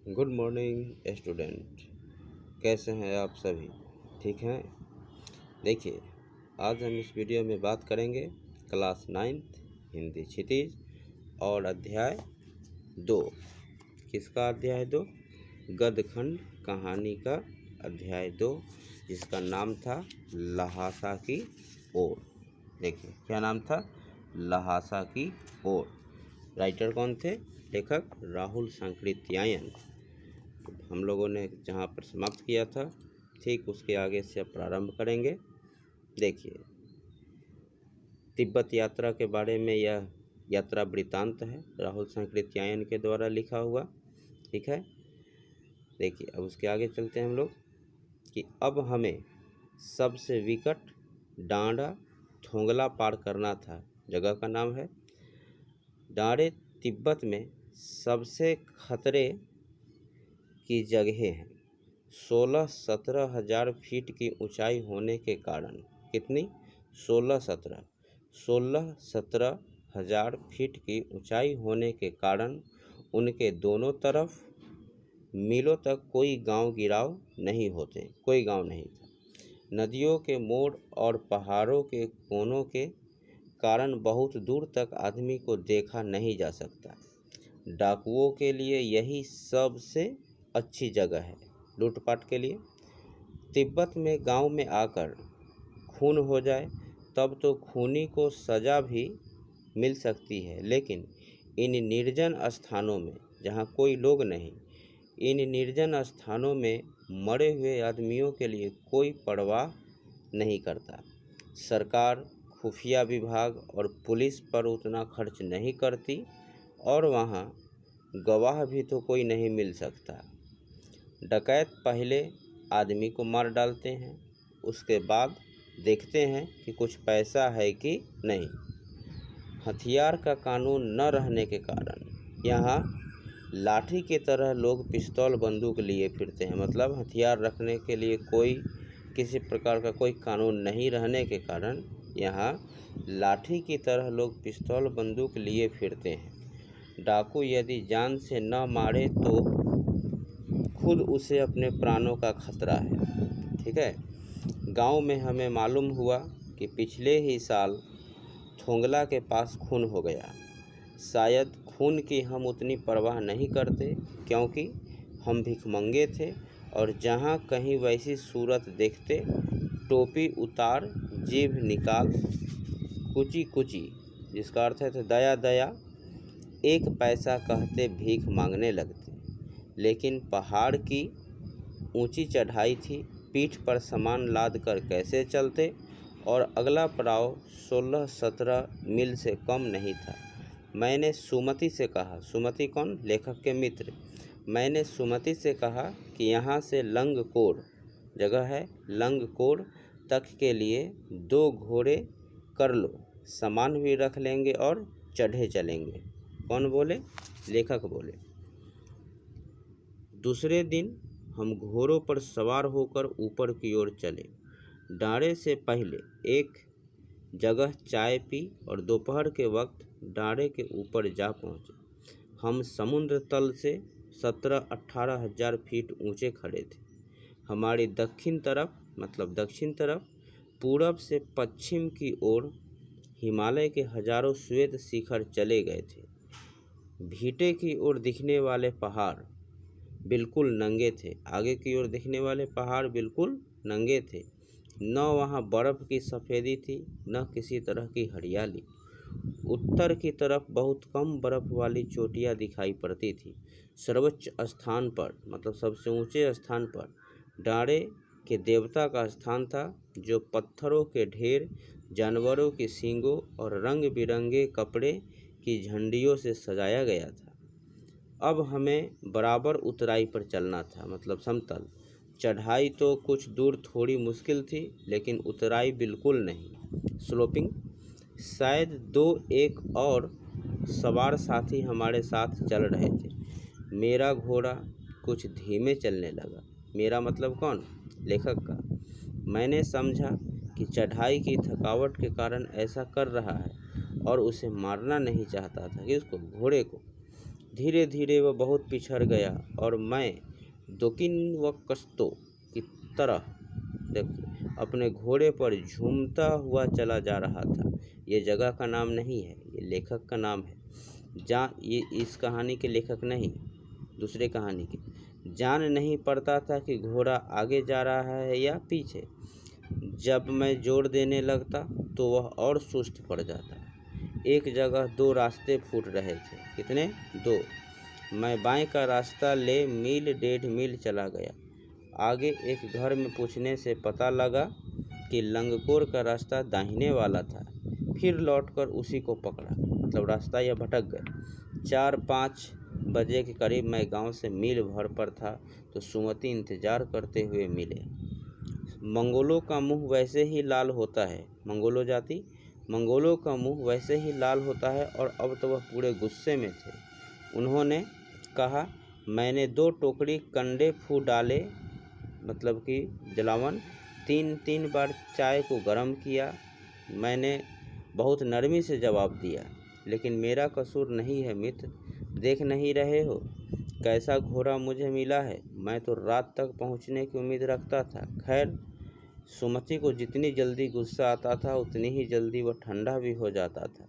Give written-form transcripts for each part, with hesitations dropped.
Good morning student. कैसे हैं आप सभी? ठीक हैं? देखिए, आज हम इस वीडियो में बात करेंगे क्लास 9th हिंदी क्षितिज और अध्याय 2। किसका अध्याय 2? गद्यखंड कहानी का अध्याय 2, जिसका नाम था लहासा की ओर। देखिए, क्या नाम था? लहासा की ओर। राइटर कौन थे? लेखक राहुल सांकृत्यायन। हम लोगों ने जहाँ पर समाप्त किया था, ठीक उसके आगे से अब प्रारंभ करेंगे। देखिए, तिब्बत यात्रा के बारे में यह यात्रा वृत्तांत है, राहुल सांकृत्यायन के द्वारा लिखा हुआ। ठीक है, देखिए अब उसके आगे चलते हैं हम लोग कि अब हमें सबसे विकट डांडा थोंगला पार करना था। जगह का नाम है डांडे। तिब्बत में सबसे खतरे की जगहें हैं। 16-17 हजार फीट की ऊंचाई होने के कारण, कितनी? 16-17 हजार फीट की ऊंचाई होने के कारण उनके दोनों तरफ मीलों तक कोई गांव गिराव नहीं होते, कोई गांव नहीं था। नदियों के मोड़ और पहाड़ों के कोनों के कारण बहुत दूर तक आदमी को देखा नहीं जा सकता। डाकुओं के लिए यही सबसे अच्छी जगह है लूटपाट के लिए। तिब्बत में गांव में आकर खून हो जाए तब तो खूनी को सज़ा भी मिल सकती है, लेकिन इन निर्जन स्थानों में जहां कोई लोग नहीं, इन निर्जन स्थानों में मरे हुए आदमियों के लिए कोई परवाह नहीं करता। सरकार, खुफिया विभाग और पुलिस पर उतना खर्च नहीं करती और वहाँ गवाह भी तो कोई नहीं मिल सकता। डकैत पहले आदमी को मार डालते हैं, उसके बाद देखते हैं कि कुछ पैसा है कि नहीं। हथियार का कानून न रहने के कारण यहाँ लाठी की तरह लोग पिस्तौल बंदूक लिए फिरते हैं। मतलब हथियार रखने के लिए कोई किसी प्रकार का कोई कानून नहीं रहने के कारण यहाँ लाठी की तरह लोग पिस्तौल बंदूक लिए फिरते हैं। डाकू यदि जान से न मारे तो खुद उसे अपने प्राणों का खतरा है। ठीक है, गांव में हमें मालूम हुआ कि पिछले ही साल थोंगला के पास खून हो गया। शायद खून की हम उतनी परवाह नहीं करते क्योंकि हम भिखमंगे थे और जहां कहीं वैसी सूरत देखते टोपी उतार जीभ निकाल कुची कुची, जिसका अर्थ है दया दया, एक पैसा कहते भीख मांगने लगते। लेकिन पहाड़ की ऊंची चढ़ाई थी, पीठ पर सामान लाद कर कैसे चलते, और अगला पड़ाव 16-17 मील से कम नहीं था। मैंने सुमति से कहा, सुमति कौन? लेखक के मित्र। मैंने सुमति से कहा कि यहाँ से लंगकोर, जगह है लंगकोर तक के लिए 2 घोड़े कर लो, सामान भी रख लेंगे और चढ़े चलेंगे। कौन बोले? लेखक बोले। दूसरे दिन हम घोड़ों पर सवार होकर ऊपर की ओर चले। डांडे से पहले एक जगह चाय पी और दोपहर के वक्त डांडे के ऊपर जा पहुँचे। हम समुद्र तल से 17-18 हजार फीट ऊंचे खड़े थे। हमारी दक्षिण तरफ, मतलब दक्षिण तरफ, पूरब से पश्चिम की ओर हिमालय के हजारों श्वेत शिखर चले गए थे। भीटे की ओर दिखने वाले पहाड़ बिल्कुल नंगे थे। आगे की ओर दिखने वाले पहाड़ बिल्कुल नंगे थे। न वहाँ बर्फ़ की सफ़ेदी थी, न किसी तरह की हरियाली। उत्तर की तरफ बहुत कम बर्फ़ वाली चोटियाँ दिखाई पड़ती थी। सर्वोच्च स्थान पर, मतलब सबसे ऊंचे स्थान पर, डांडे के देवता का स्थान था, जो पत्थरों के ढेर, जानवरों की सींगों और रंग बिरंगे कपड़े की झंडियों से सजाया गया था। अब हमें बराबर उतराई पर चलना था, मतलब समतल। चढ़ाई तो कुछ दूर थोड़ी मुश्किल थी, लेकिन उतराई बिल्कुल नहीं, स्लोपिंग। शायद 2-1 और सवार साथी हमारे साथ चल रहे थे। मेरा घोड़ा कुछ धीमे चलने लगा। मेरा मतलब कौन? लेखक का। मैंने समझा कि चढ़ाई की थकावट के कारण ऐसा कर रहा है और उसे मारना नहीं चाहता था कि उसको, घोड़े को। धीरे धीरे वह बहुत पिछड़ गया और मैं दोकिन व कस्तो की तरह देखिए अपने घोड़े पर झूमता हुआ चला जा रहा था। ये जगह का नाम नहीं है, ये लेखक का नाम है। ये इस कहानी के लेखक नहीं, दूसरे कहानी के। जान नहीं पड़ता था कि घोड़ा आगे जा रहा है या पीछे। जब मैं जोर देने लगता तो वह और सुस्त पड़ जाता। एक जगह दो रास्ते फूट रहे थे। कितने? दो। मैं बाएं का रास्ता ले मील 1.5 मील चला गया। आगे एक घर में पूछने से पता लगा कि लंगकोर का रास्ता दाहिने वाला था। फिर लौटकर उसी को पकड़ा, मतलब रास्ता यह भटक गया। 4-5 बजे के करीब मैं गांव से मील भर पर था तो सुमति इंतजार करते हुए मिले। मंगोलों का मुंह वैसे ही लाल होता है, मंगोलों का मुंह वैसे ही लाल होता है और अब तो वह पूरे गुस्से में थे। उन्होंने कहा, मैंने 2 टोकरी कंडे फू डाले, मतलब कि जलावन। 3 बार चाय को गर्म किया। मैंने बहुत नरमी से जवाब दिया, लेकिन मेरा कसूर नहीं है मित्र, देख नहीं रहे हो कैसा घोड़ा मुझे मिला है। मैं तो रात तक पहुंचने की उम्मीद रखता था। खैर, सुमति को जितनी जल्दी गुस्सा आता था उतनी ही जल्दी वह ठंडा भी हो जाता था।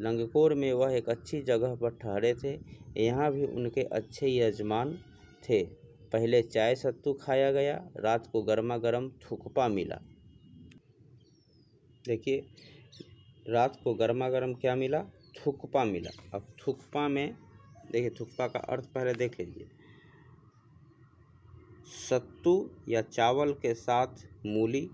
लंगकोर में वह एक अच्छी जगह पर ठहरे थे। यहाँ भी उनके अच्छे यजमान थे। पहले चाय सत्तू खाया गया, रात को गर्मा गर्म थुक्पा मिला। देखिए, रात को गर्मा गर्म क्या मिला? थुक्पा मिला। अब थुक्पा में देखिए, थुक्पा का अर्थ पहले देख लीजिए। सत्तू या चावल के साथ मूली,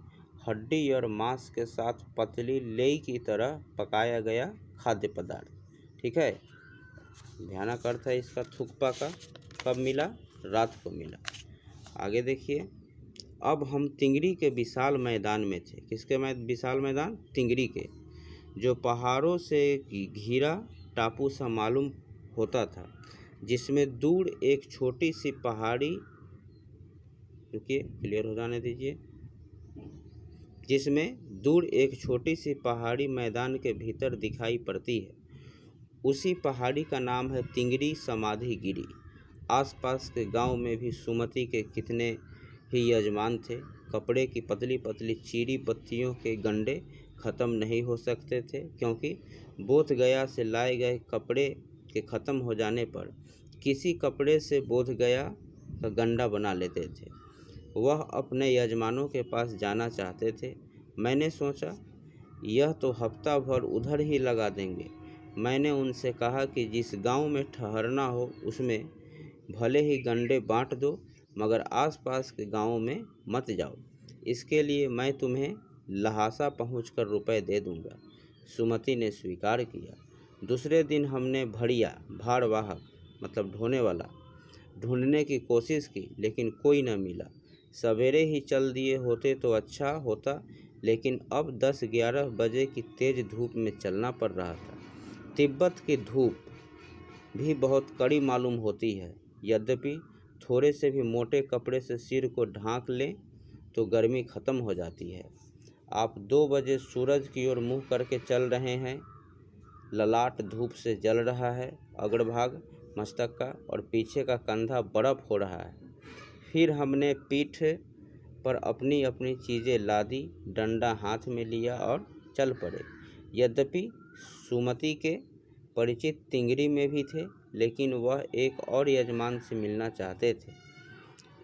हड्डी और मांस के साथ पतली लेई की तरह पकाया गया खाद्य पदार्थ। ठीक है, भयानक अर्थ है इसका थुक्पा का। कब मिला? रात को मिला। आगे देखिए, अब हम तिंगरी के विशाल मैदान में थे। किसके विशाल मैदान? तिंगरी के, जो पहाड़ों से घिरा टापू सा मालूम होता था, जिसमें दूर एक छोटी सी पहाड़ी, रुकिए क्लियर हो जाने दीजिए, जिसमें दूर एक छोटी सी पहाड़ी मैदान के भीतर दिखाई पड़ती है। उसी पहाड़ी का नाम है तिंगरी समाधि गिरी। आसपास के गांव में भी सुमति के कितने ही यजमान थे। कपड़े की पतली पतली चीरी बत्तियों के गंडे ख़त्म नहीं हो सकते थे, क्योंकि बोध गया से लाए गए कपड़े के ख़त्म हो जाने पर किसी कपड़े से बोध गया का गंडा बना लेते थे। वह अपने यजमानों के पास जाना चाहते थे। मैंने सोचा, यह तो हफ्ता भर उधर ही लगा देंगे। मैंने उनसे कहा कि जिस गांव में ठहरना हो उसमें भले ही गंडे बांट दो, मगर आसपास के गांवों में मत जाओ। इसके लिए मैं तुम्हें लहासा पहुंचकर रुपए दे दूंगा। सुमति ने स्वीकार किया। दूसरे दिन हमने भड़िया, भारवाहक मतलब ढोने वाला, ढूंढने की कोशिश की, लेकिन कोई न मिला। सवेरे ही चल दिए होते तो अच्छा होता, लेकिन अब 10-11 बजे की तेज़ धूप में चलना पड़ रहा था। तिब्बत की धूप भी बहुत कड़ी मालूम होती है। यद्यपि थोड़े से भी मोटे कपड़े से सिर को ढांक लें तो गर्मी ख़त्म हो जाती है। आप 2 बजे सूरज की ओर मुँह करके चल रहे हैं। ललाट धूप से जल रहा है, अग्रभाग मस्तक का और पीछे का कंधा बर्फ़ हो रहा है। फिर हमने पीठ पर अपनी अपनी चीज़ें लादी, डंडा हाथ में लिया और चल पड़े। यद्यपि सुमति के परिचित तिंगरी में भी थे, लेकिन वह एक और यजमान से मिलना चाहते थे।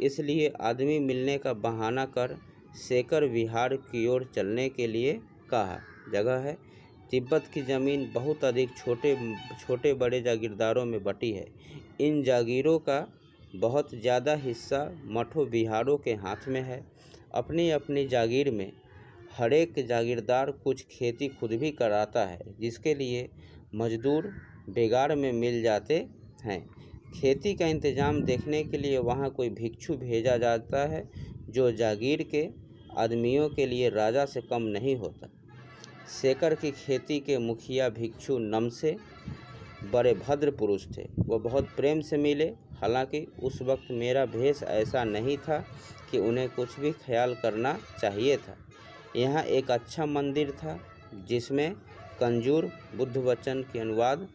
इसलिए आदमी मिलने का बहाना कर शेकर विहार की ओर चलने के लिए कहा। जगह है, तिब्बत की ज़मीन बहुत अधिक छोटे बड़े जागीरदारों में बटी है। इन जागीरों का बहुत ज़्यादा हिस्सा मठों बिहारों के हाथ में है। अपनी अपनी जागीर में हर एक जागीरदार कुछ खेती खुद भी कराता है, जिसके लिए मजदूर बेगार में मिल जाते हैं। खेती का इंतज़ाम देखने के लिए वहाँ कोई भिक्षु भेजा जाता है, जो जागीर के आदमियों के लिए राजा से कम नहीं होता। शेकर की खेती के मुखिया भिक्षु नमसे बड़े भद्र पुरुष थे। वह बहुत प्रेम से मिले। हालांकि उस वक्त मेरा भेष ऐसा नहीं था कि उन्हें कुछ भी ख्याल करना चाहिए था। यहाँ एक अच्छा मंदिर था, जिसमें कंजूर बुद्ध वचन के अनुवाद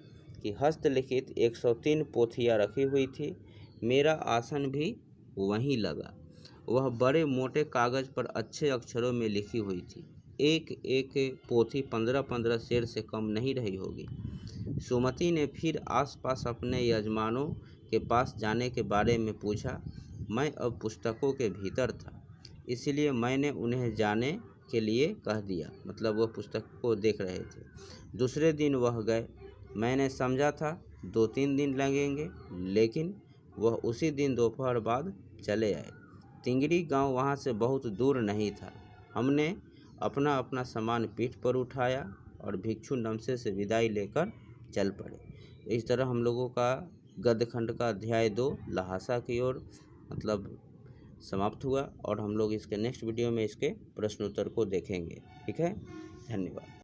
कि हस्तलिखित 103 पोथियाँ रखी हुई थी। मेरा आसन भी वहीं लगा। वह बड़े मोटे कागज़ पर अच्छे अक्षरों में लिखी हुई थी। एक एक पोथी 15-15 शेर से कम नहीं रही होगी। सुमति ने फिर आसपास अपने यजमानों के पास जाने के बारे में पूछा। मैं अब पुस्तकों के भीतर था, इसलिए मैंने उन्हें जाने के लिए कह दिया। मतलब वह पुस्तक को देख रहे थे। दूसरे दिन वह गए। मैंने समझा था 2-3 दिन लगेंगे, लेकिन वह उसी दिन दोपहर बाद चले आए। तिंगरी गांव वहां से बहुत दूर नहीं था। हमने अपना अपना सामान पीठ पर उठाया और भिक्षु नमसे से विदाई लेकर चल पड़े। इस तरह हम लोगों का गद्य खंड का अध्याय 2 लहासा की ओर मतलब समाप्त हुआ, और हम लोग इसके नेक्स्ट वीडियो में इसके प्रश्नोत्तर को देखेंगे। ठीक है, धन्यवाद।